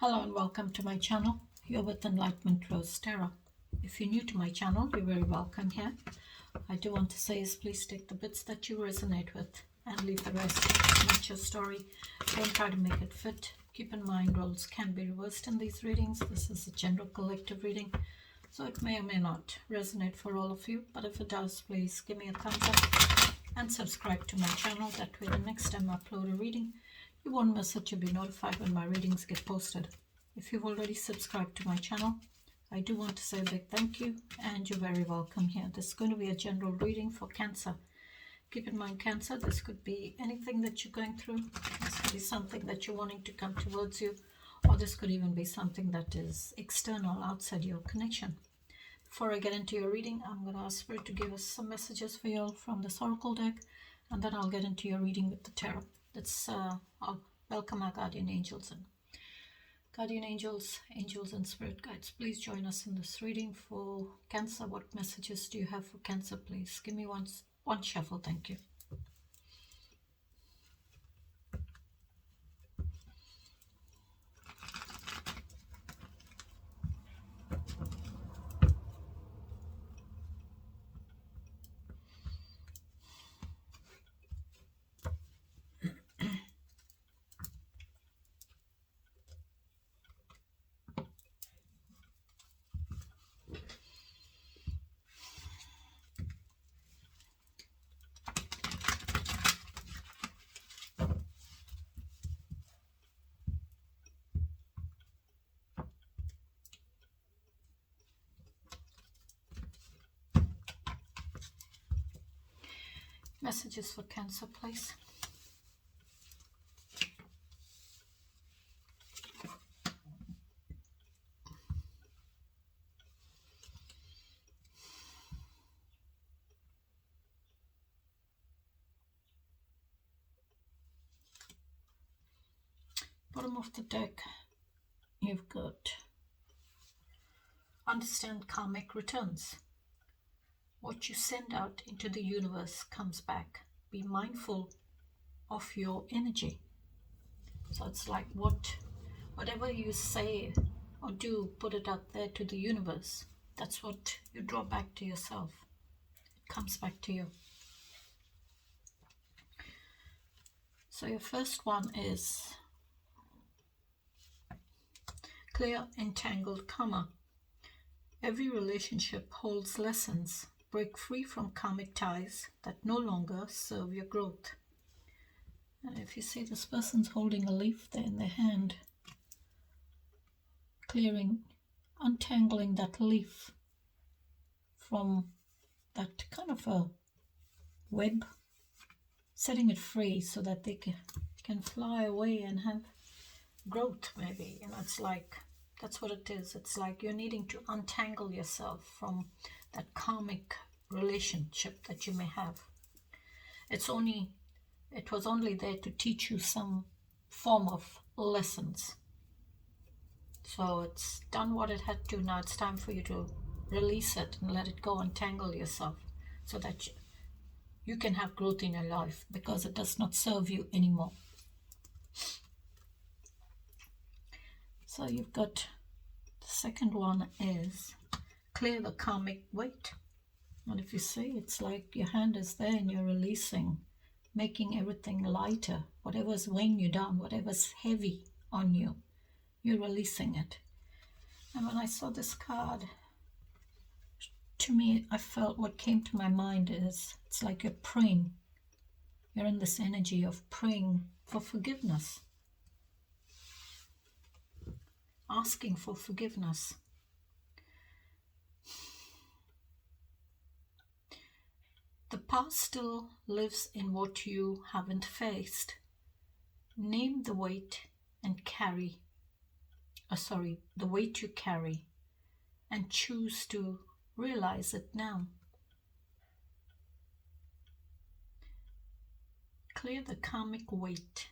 Hello and welcome to my channel. You're with Enlightenment Rose Tarot. If you're new to my channel, you're very welcome here. I do want to say is please take the bits that you resonate with and leave the rest. It's not your story. Don't try to make it fit. Keep in mind roles can be reversed in these readings. This is a general collective reading, so it may or may not resonate for all of you. But if it does, please give me a thumbs up and subscribe to my channel. That way the next time I upload a reading, you won't miss it. You'll be notified when my readings get posted. If you've already subscribed to my channel, I do want to say a big thank you and you're very welcome here. This is going to be a general reading for Cancer. Keep in mind, Cancer, this could be anything that you're going through. This could be something that you're wanting to come towards you, or this could even be something that is external, outside your connection. Before I get into your reading, I'm going to ask Spirit to give us some messages for you all from this Oracle deck, and then I'll get into your reading with the Tarot. I'll welcome our guardian angels in. Guardian angels, angels and spirit guides, please join us in this reading for Cancer. What messages do you have for Cancer, please? Give me one shuffle, thank you. Messages for Cancer, please. Bottom of the deck, you've got understand karmic returns. What you send out into the universe comes back. Be mindful of your energy. So it's like whatever you say or do, put it out there to the universe. That's what you draw back to yourself. It comes back to you. So your first one is clear entangled karma. Every relationship holds lessons. Break free from karmic ties that no longer serve your growth. And if you see this person's holding a leaf there in their hand, untangling that leaf from that kind of a web, setting it free so that they can fly away and have growth, maybe. It's like, that's what it is. It's like you're needing to untangle yourself from that karmic relationship that you may have. It was only there to teach you some form of lessons. So it's done what it had to. Now it's time for you to release it and let it go, untangle yourself so that you can have growth in your life, because it does not serve you anymore. So you've got the second one is clear the karmic weight. And if you see, it's like your hand is there and you're releasing, making everything lighter. Whatever's weighing you down, whatever's heavy on you, you're releasing it. And when I saw this card, to me, I felt what came to my mind is, it's like you're praying. You're in this energy of praying for forgiveness. Asking for forgiveness. The past still lives in what you haven't faced. Name the weight and the weight you carry, and choose to realize it now. Clear the karmic weight.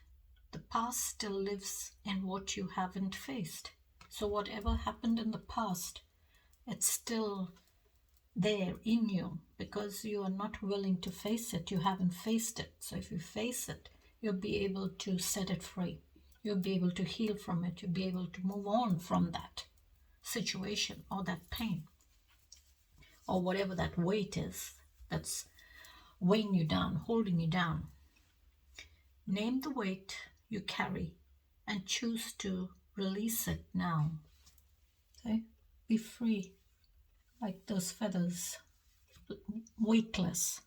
The past still lives in what you haven't faced. So whatever happened in the past, it's still there in you, because you are not willing to face it. You haven't faced it. So if you face it, you'll be able to set it free. You'll be able to heal from it. You'll be able to move on from that situation or that pain or whatever that weight is that's weighing you down, holding you down. Name the weight you carry and choose to release it now. Okay? Be free, like those feathers, weightless.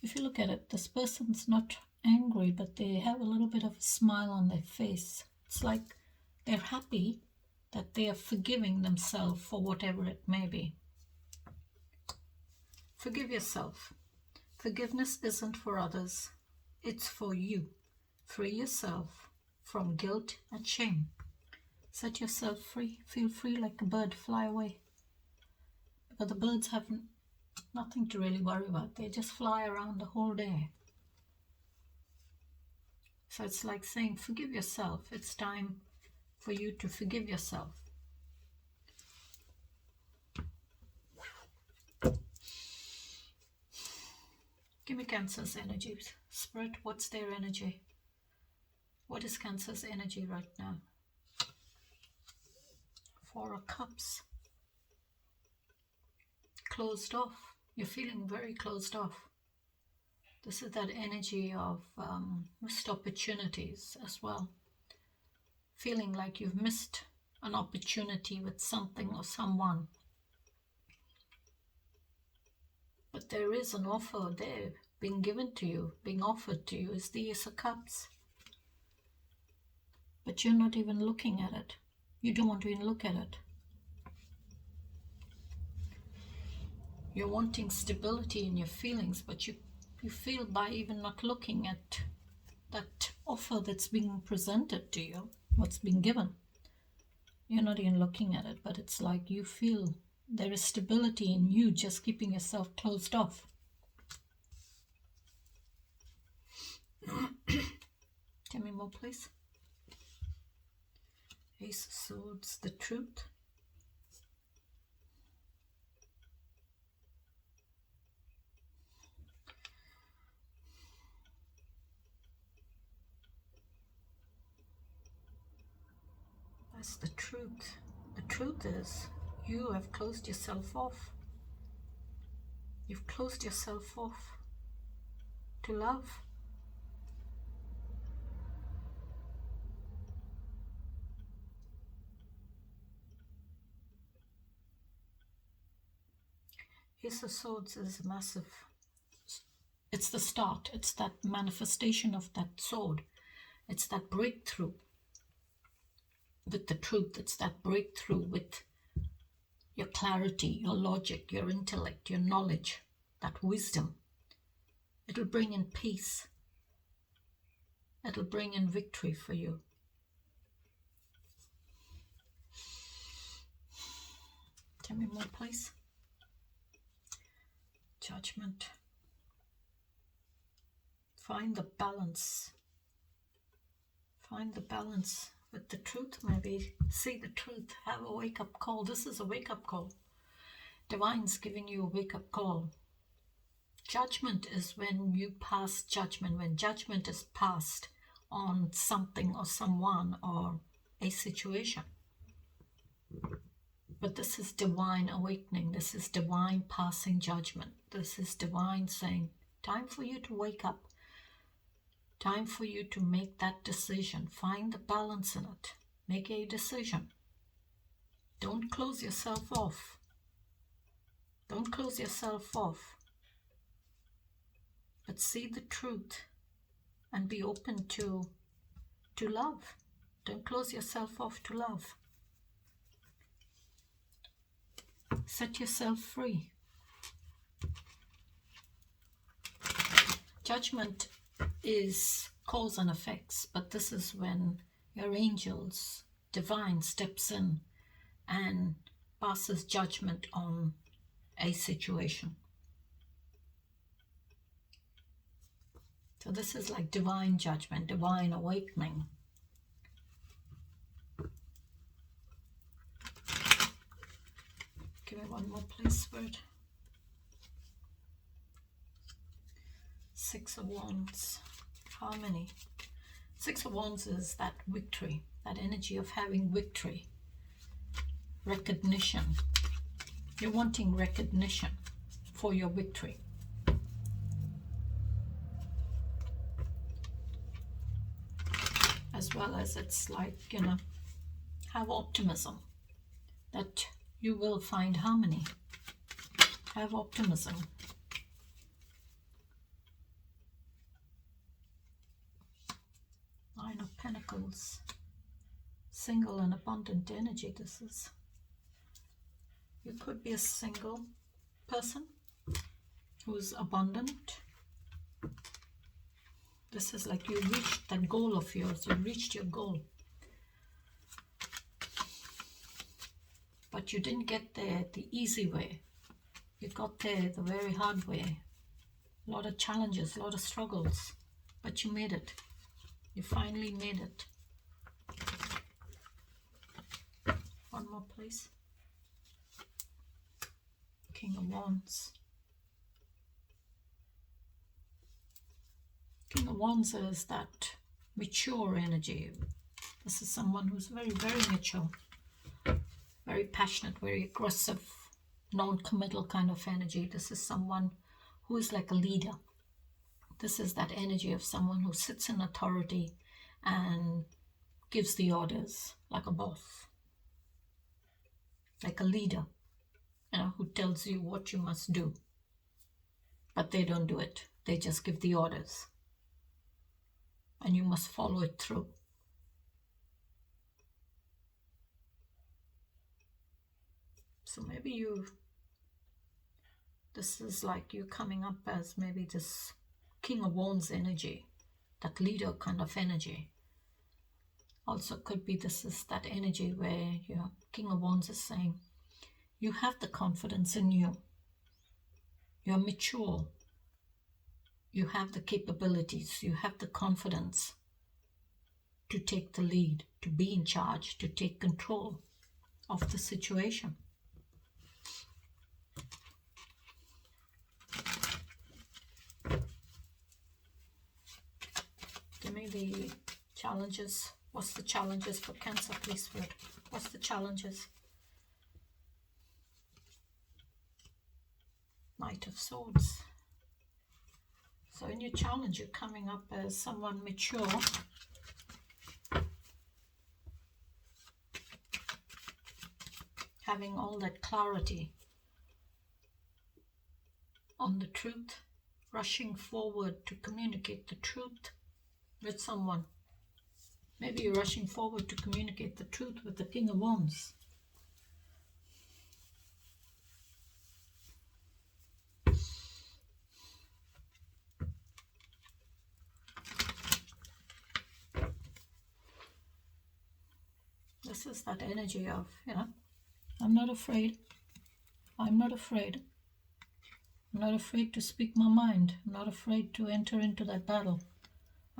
If you look at it, this person's not angry, but they have a little bit of a smile on their face. It's like they're happy that they are forgiving themselves for whatever it may be. Forgive yourself. Forgiveness isn't for others. It's for you. Free yourself from guilt and shame. Set yourself free. Feel free like a bird. Fly away. But the birds have nothing to really worry about. They just fly around the whole day. So it's like saying, forgive yourself. It's time for you to forgive yourself. Give me Cancer's energy. Spirit, what's their energy? What is Cancer's energy right now? Four of Cups. Closed off. You're feeling very closed off. This is that energy of missed opportunities as well. Feeling like you've missed an opportunity with something or someone. But there is an offer there being given to you, being offered to you. Is the Ace of Cups. But you're not even looking at it. You don't want to even look at it. You're wanting stability in your feelings, but you feel by even not looking at that offer that's being presented to you, what's being given. You're not even looking at it, but it's like you feel there is stability in you just keeping yourself closed off. Tell me more, please. Ace of Swords, the truth. That's the truth. The truth is you have closed yourself off. You've closed yourself off to love. Ace of Swords is massive. It's the start. It's that manifestation of that sword. It's that breakthrough with the truth. It's that breakthrough with your clarity, your logic, your intellect, your knowledge, that wisdom. It'll bring in peace. It'll bring in victory for you. Tell me more, please. Judgment. Find the balance. Find the balance with the truth, maybe. See the truth. Have a wake-up call. This is a wake-up call. Divine's giving you a wake-up call. Judgment is when you pass judgment, when judgment is passed on something or someone or a situation. But this is divine awakening. This is divine passing judgment. This is divine saying, time for you to wake up. Time for you to make that decision. Find the balance in it. Make a decision. Don't close yourself off. Don't close yourself off. But see the truth and be open to love. Don't close yourself off to love. Set yourself free. Judgment is cause and effects, but this is when your angels, divine, steps in and passes judgment on a situation. So this is like divine judgment, divine awakening. Give me one more, please, Spirit. Six of Wands, harmony. Six of Wands is that victory, that energy of having victory, recognition. You're wanting recognition for your victory. As well as it's like, you know, have optimism that you will find harmony. Have optimism. Nine of Pentacles. Single and abundant energy this is. You could be a single person who's abundant. This is like you reached that goal of yours. You reached your goal. But you didn't get there the easy way. You got there the very hard way. A lot of challenges, a lot of struggles. But you made it. You finally made it. One more, please. King of Wands. King of Wands is that mature energy. This is someone who's very, very mature. Very passionate, very aggressive, non-committal kind of energy. This is someone who is like a leader. This is that energy of someone who sits in authority and gives the orders like a boss. Like a leader, you know, who tells you what you must do. But they don't do it. They just give the orders. And you must follow it through. So maybe this is like you coming up as maybe this King of Wands energy, that leader kind of energy. Also could be this is that energy where your King of Wands is saying, you have the confidence in you. You're mature. You have the capabilities. You have the confidence to take the lead, to be in charge, to take control of the situation. Give me the challenges. What's the challenges for Cancer, please, Spirit? What's the challenges? Knight of Swords. So in your challenge, you're coming up as someone mature. Having all that clarity on the truth. Rushing forward to communicate the truth with someone. Maybe you're rushing forward to communicate the truth with the King of Wands. This is that energy of, you know, I'm not afraid. I'm not afraid. I'm not afraid to speak my mind. I'm not afraid to enter into that battle.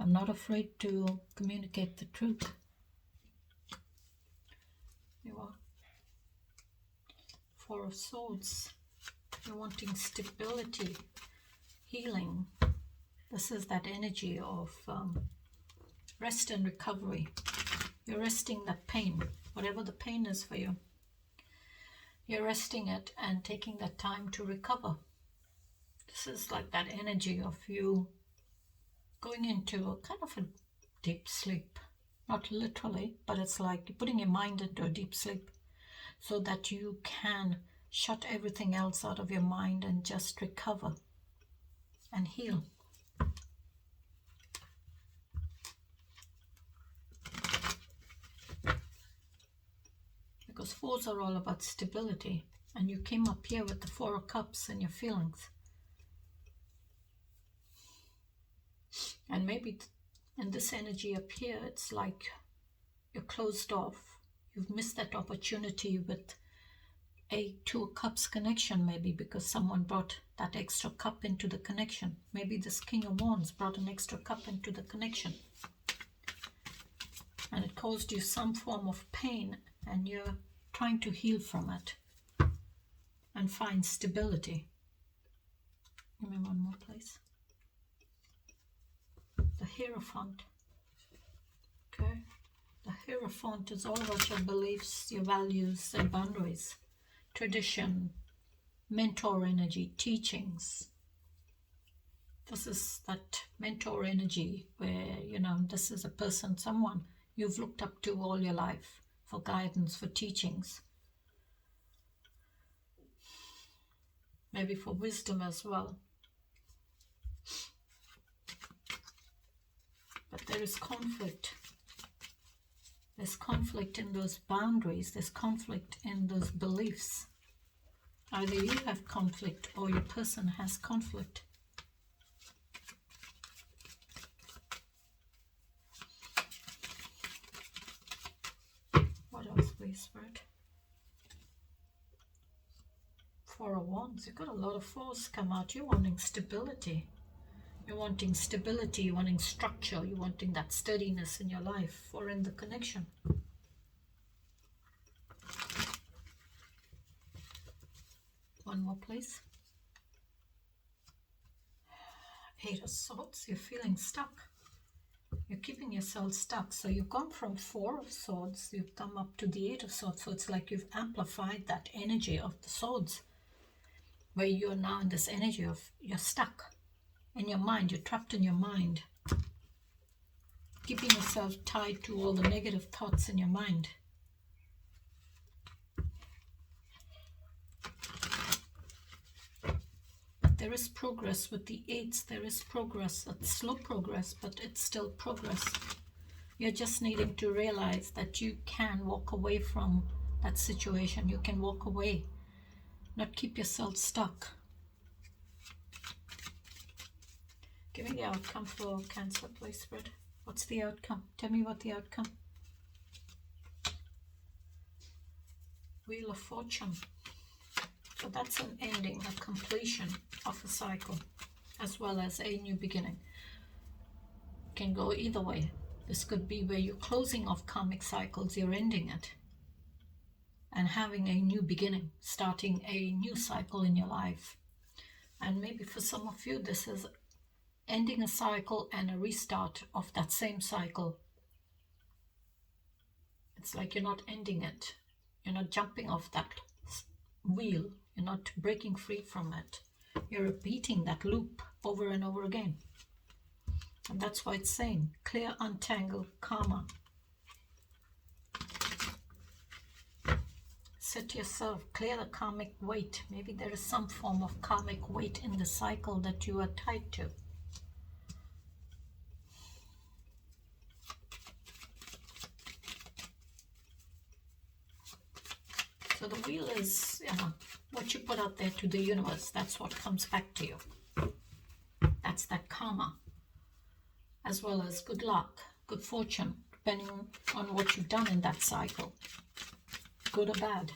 I'm not afraid to communicate the truth. You are. Four of Swords. You're wanting stability, healing. This is that energy of rest and recovery. You're resting that pain, whatever the pain is for you. You're resting it and taking that time to recover. This is like that energy of you going into a kind of a deep sleep. Not literally, but it's like you're putting your mind into a deep sleep so that you can shut everything else out of your mind and just recover and heal. Because fours are all about stability, and you came up here with the Four of Cups and your feelings. And maybe in this energy up here, it's like you're closed off. You've missed that opportunity with a Two of Cups connection, maybe because someone brought that extra cup into the connection. Maybe this King of Wands brought an extra cup into the connection. And it caused you some form of pain, and you're trying to heal from it and find stability. Give me one more, please. Hierophant. Okay. The Hierophant is all about your beliefs, your values and boundaries, tradition, mentor energy, teachings. This is that mentor energy where, this is a person, someone you've looked up to all your life for guidance, for teachings. Maybe for wisdom as well. But there is conflict. There's conflict in those boundaries. There's conflict in those beliefs. Either you have conflict or your person has conflict. What else, please, Spirit? Four of Wands. You've got a lot of fours come out. You're wanting stability. You're wanting stability. You're wanting structure. You're wanting that steadiness in your life or in the connection. One more, please. Eight of Swords. You're feeling stuck. You're keeping yourself stuck. So you've gone from Four of Swords. You've come up to the Eight of Swords. So it's like you've amplified that energy of the swords. Where you're now in this energy of you're stuck in your mind. You're trapped in your mind. Keeping yourself tied to all the negative thoughts in your mind. There is progress with the eights. There is progress. It's slow progress, but it's still progress. You're just needing to realize that you can walk away from that situation. You can walk away, not keep yourself stuck. Give me the outcome for Cancer, please, Spirit. What's the outcome? Tell me what the outcome. Wheel of Fortune. So that's an ending, a completion of a cycle, as well as a new beginning. Can go either way. This could be where you're closing off karmic cycles, you're ending it, and having a new beginning, starting a new cycle in your life. And maybe for some of you, this is ending a cycle and a restart of that same cycle. It's like you're not ending it. You're not jumping off that wheel. You're not breaking free from it. You're repeating that loop over and over again. And that's why it's saying, clear, untangle, karma. Set yourself, clear the karmic weight. Maybe there is some form of karmic weight in the cycle that you are tied to. So the wheel is, what you put out there to the universe. That's what comes back to you. That's that karma. As well as good luck, good fortune, depending on what you've done in that cycle. Good or bad.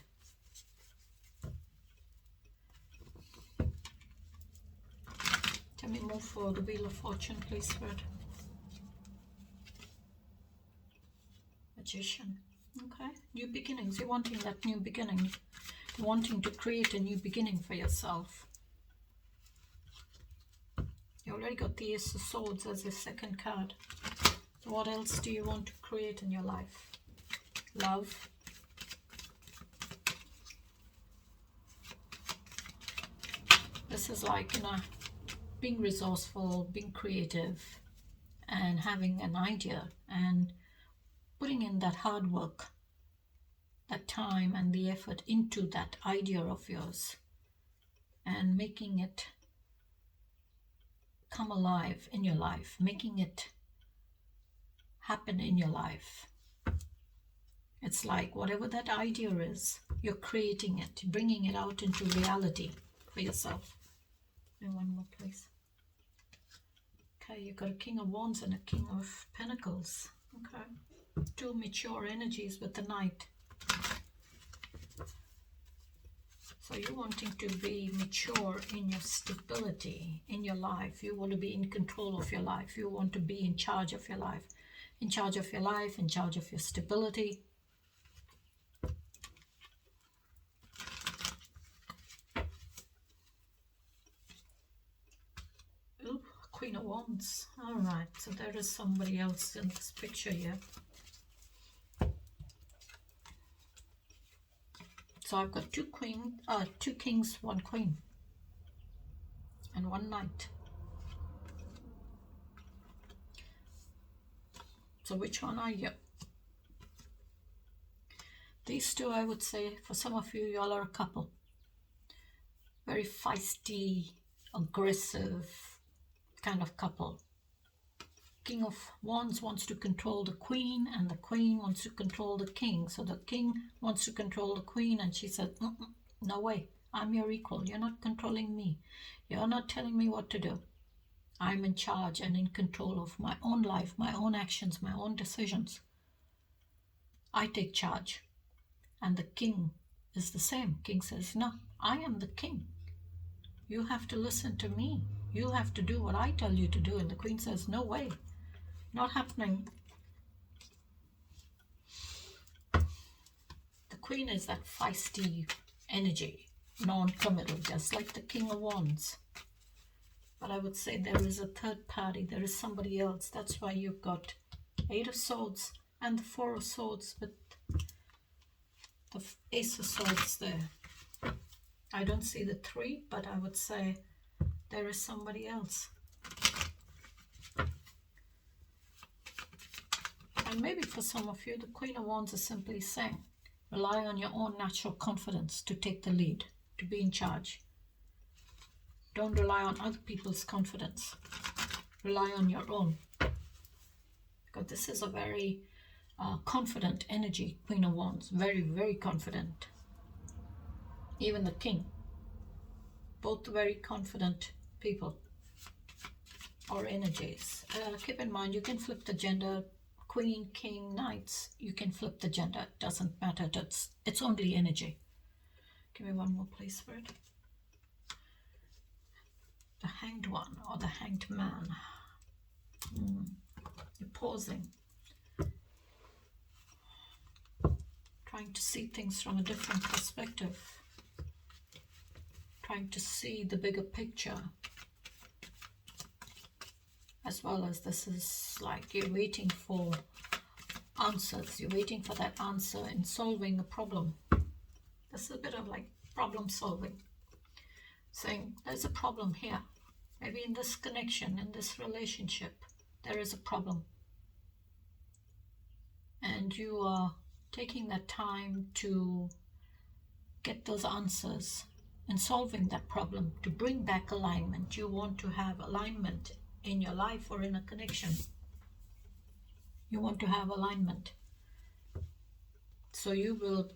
Tell me more for the Wheel of Fortune, please, Spirit. Magician. Okay, new beginnings. You're wanting that new beginning. You're wanting to create a new beginning for yourself. You already got the Ace of Swords as your second card. What else do you want to create in your life? Love. This is like, being resourceful, being creative, and having an idea and putting in that hard work, that time and the effort into that idea of yours and making it come alive in your life, making it happen in your life. It's like whatever that idea is, you're creating it, bringing it out into reality for yourself. And one more, please. Okay, you've got a King of Wands and a King of Pentacles. Okay. Two mature energies with the Knight. So you're wanting to be mature in your stability, in your life. You want to be in control of your life. You want to be in charge of your life. In charge of your life, in charge of your stability. Ooh, Queen of Wands. Wands. All right, so there is somebody else in this picture here. So I've got two kings, one queen, and one knight. So which one are you? These two, I would say, for some of you, y'all are a couple. Very feisty, aggressive kind of couple. King of Wands wants to control the queen, and the queen wants to control the king. So the king wants to control the queen, and she said, no way, I'm your equal. You're not controlling me. You're not telling me what to do. I'm in charge and in control of my own life, my own actions, my own decisions. I take charge. And the king is the same. King says, no, I am the king. You have to listen to me. You have to do what I tell you to do. And the queen says, no way, not happening. The queen is that feisty energy, non-committal, just like the King of Wands. But I would say there is a third party. There is somebody else. That's why you've got Eight of Swords and the Four of Swords with the Ace of Swords there. I don't see the three, but I would say there is somebody else. And maybe for some of you, the Queen of Wands is simply saying, rely on your own natural confidence to take the lead, to be in charge. Don't rely on other people's confidence. Rely on your own. Because this is a very confident energy, Queen of Wands. Very, very confident. Even the King. Both very confident people or energies. Keep in mind, you can flip the gender. Queen, King, Knights, you can flip the gender. It doesn't matter. It's only energy. Give me one more, please, Spirit. The Hanged One or the Hanged Man. You're pausing. Trying to see things from a different perspective. Trying to see the bigger picture. As well as this is like you're waiting for answers. You're waiting for that answer in solving a problem. This is a bit of like problem solving. Saying there's a problem here. Maybe in this connection, in this relationship, there is a problem. And you are taking that time to get those answers and solving that problem, to bring back alignment. You want to have alignment in your life or in a connection. You want to have alignment. So you will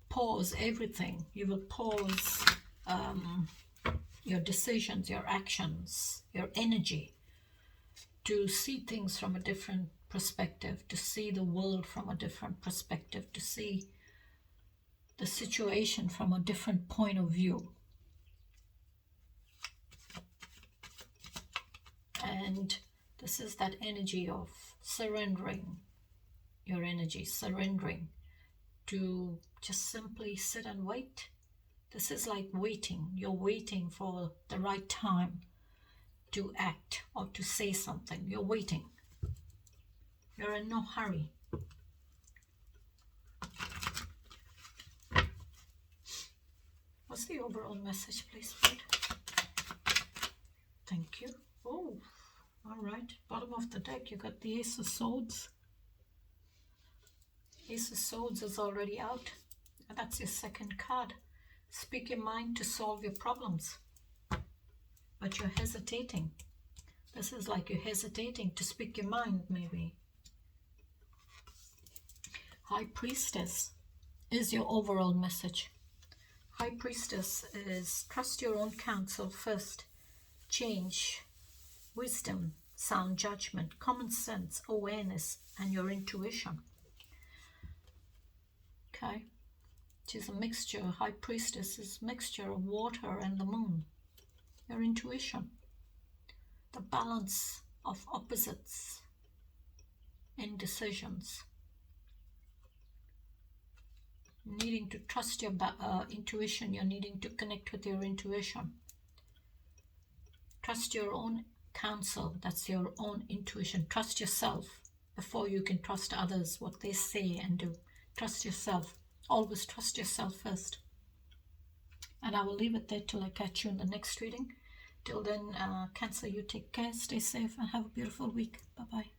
pause everything. You will pause your decisions, your actions, your energy to see things from a different perspective, to see the world from a different perspective, to see the situation from a different point of view. And this is that energy of surrendering your energy, surrendering to just simply sit and wait. This is like waiting. You're waiting for the right time to act or to say something. You're waiting. You're in no hurry. What's the overall message, please, Fred? Thank you. Oh, all right. Bottom of the deck, you got the Ace of Swords. Ace of Swords is already out. That's your second card. Speak your mind to solve your problems. But you're hesitating. This is like you're hesitating to speak your mind, maybe. High Priestess is your overall message. High Priestess is trust your own counsel first. Change, wisdom, sound judgment, common sense, awareness, and your intuition. Okay. She's a mixture. High Priestess is a mixture of water and the moon. Your intuition. The balance of opposites in decisions. Needing to trust your intuition. You're needing to connect with your intuition. Trust your own Counsel, that's your own intuition. Trust yourself before you can trust others, what they say and do. Trust yourself. Always trust yourself first. And I will leave it there till I catch you in the next reading. Till then, Cancer, you take care, stay safe, and have a beautiful week. Bye-bye.